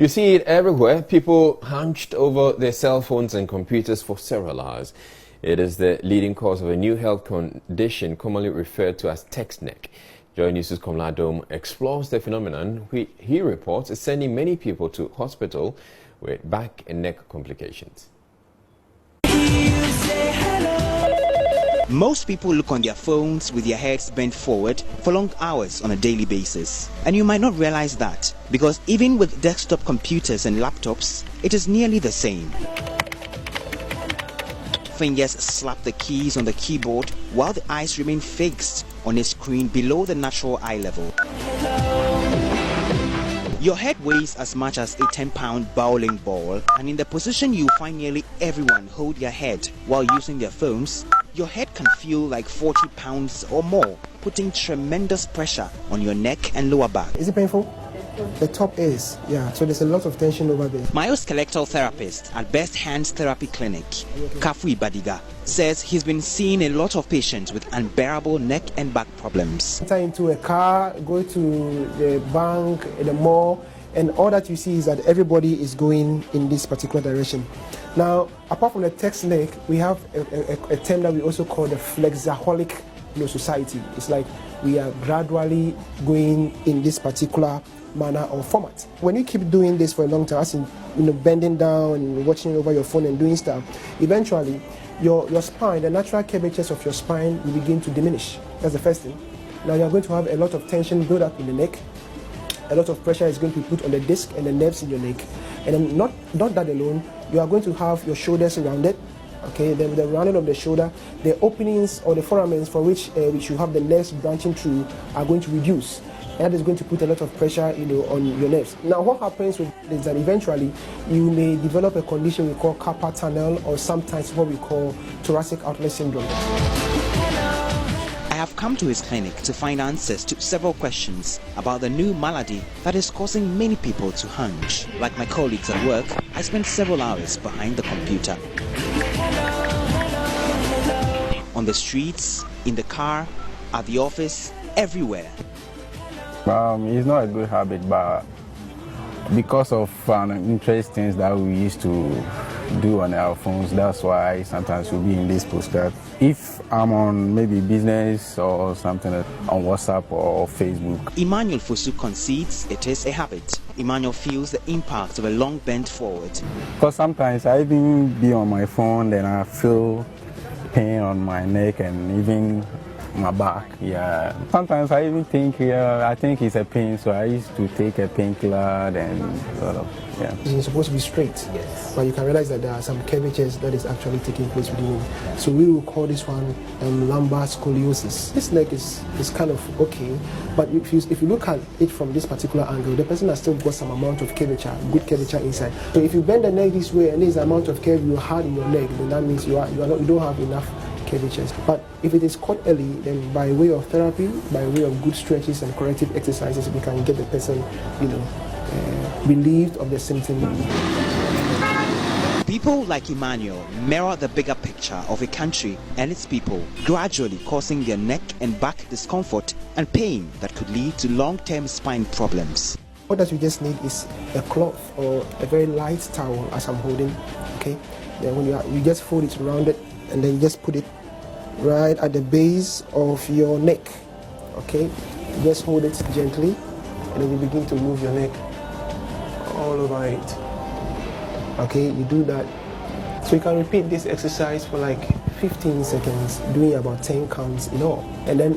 You see it everywhere, people hunched over their cell phones and computers for several hours. It is the leading cause of a new health condition commonly referred to as text neck. Joy News' Komladom explores the phenomenon, which he reports is sending many people to hospital with back and neck complications. Most people look on their phones with their heads bent forward for long hours on a daily basis. And you might not realize that, because even with desktop computers and laptops, it is nearly the same. Fingers slap the keys on the keyboard while the eyes remain fixed on a screen below the natural eye level. Your head weighs as much as a 10-pound bowling ball, and in the position you find nearly everyone hold their head while using their phones, your head can feel like 40 pounds or more, putting tremendous pressure on your neck and lower back. Is it painful? The top is, yeah, so there's a lot of tension over there. Myoskeletal therapist at Best Hands Therapy Clinic, Kafui Badiga, says he's been seeing a lot of patients with unbearable neck and back problems. Enter into a car, go to the bank, the mall, and all that you see is that everybody is going in this particular direction. Now, apart from the text neck, we have a term that we also call the flexaholic society. It's like we are gradually going in this particular manner or format. When you keep doing this for a long time, as in bending down and watching over your phone and doing stuff, eventually your spine, the natural curvatures of your spine will begin to diminish. That's the first thing. Now you're going to have a lot of tension build up in the neck. A lot of pressure is going to be put on the disc and the nerves in your neck. And then not that alone, you are going to have your shoulders rounded. Okay, then the rounding of the shoulder, the openings or the foramens for which you have the nerves branching through are going to reduce. And that is going to put a lot of pressure, on your nerves. Now, what happens is that eventually you may develop a condition we call carpal tunnel, or sometimes what we call thoracic outlet syndrome. I have come to his clinic to find answers to several questions about the new malady that is causing many people to hunch. Like my colleagues at work, I spent several hours behind the computer. On the streets, in the car, at the office, everywhere. It's not a good habit, but because of interesting things that we used to do on our phones, that's why sometimes we'll be in this postcard. If I'm on maybe business or something on WhatsApp or Facebook. Emmanuel Fosu concedes it is a habit. Emmanuel feels the impact of a long bend forward. Because sometimes I even be on my phone and I feel pain on my neck and even my back. Yeah. Sometimes I even think, I think it's a pain, so I used to take a painkiller and sort of, yeah. It's supposed to be straight, yes. But you can realize that there are some curvatures that is actually taking place within it. So we will call this one lumbar scoliosis. This neck is kind of okay, but if you look at it from this particular angle, the person has still got some amount of curvature, good curvature inside. So if you bend the neck this way and there's an amount of curve you had in your neck, then that means you don't have enough curvatures. But if it is caught early, then by way of therapy, by way of good stretches and corrective exercises, we can get the person, relieved of the symptom. People like Emmanuel mirror the bigger picture of a country and its people, gradually causing their neck and back discomfort and pain that could lead to long-term spine problems. What that you just need is a cloth or a very light towel, as I'm holding. Okay, then when you just fold it around it, and then you just put it right at the base of your neck. Okay, just hold it gently, and then you begin to move your neck all over it. Okay, you do that. So you can repeat this exercise for like 15 seconds, doing about 10 counts in all. And then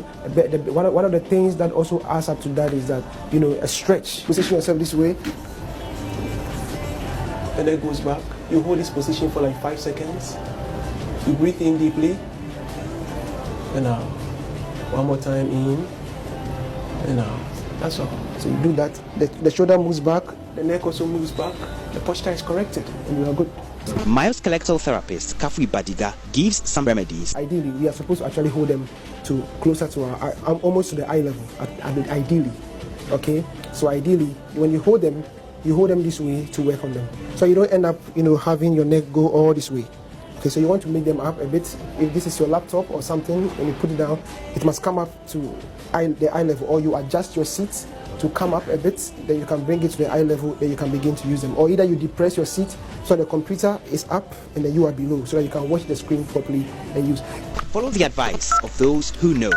one of the things that also adds up to that is that, a stretch. Position yourself this way, and then goes back. You hold this position for like 5 seconds. You breathe in deeply, and out. One more time, in, and out. That's all. So you do that. The shoulder moves back, the neck also moves back, the posture is corrected, and you are good. Myoskeletal therapist Kafui Badiga gives some remedies. Ideally, we are supposed to actually hold them closer to our eye, almost to the eye level, ideally. Okay? So ideally, when you hold them this way to work on them. So you don't end up, having your neck go all this way. Okay, so you want to make them up a bit. If this is your laptop or something, when you put it down, it must come up to the eye level, or you adjust your seat to come up a bit, then you can bring it to the eye level, then you can begin to use them. Or either you depress your seat so the computer is up and then you are below, so that you can watch the screen properly and use. Follow the advice of those who know.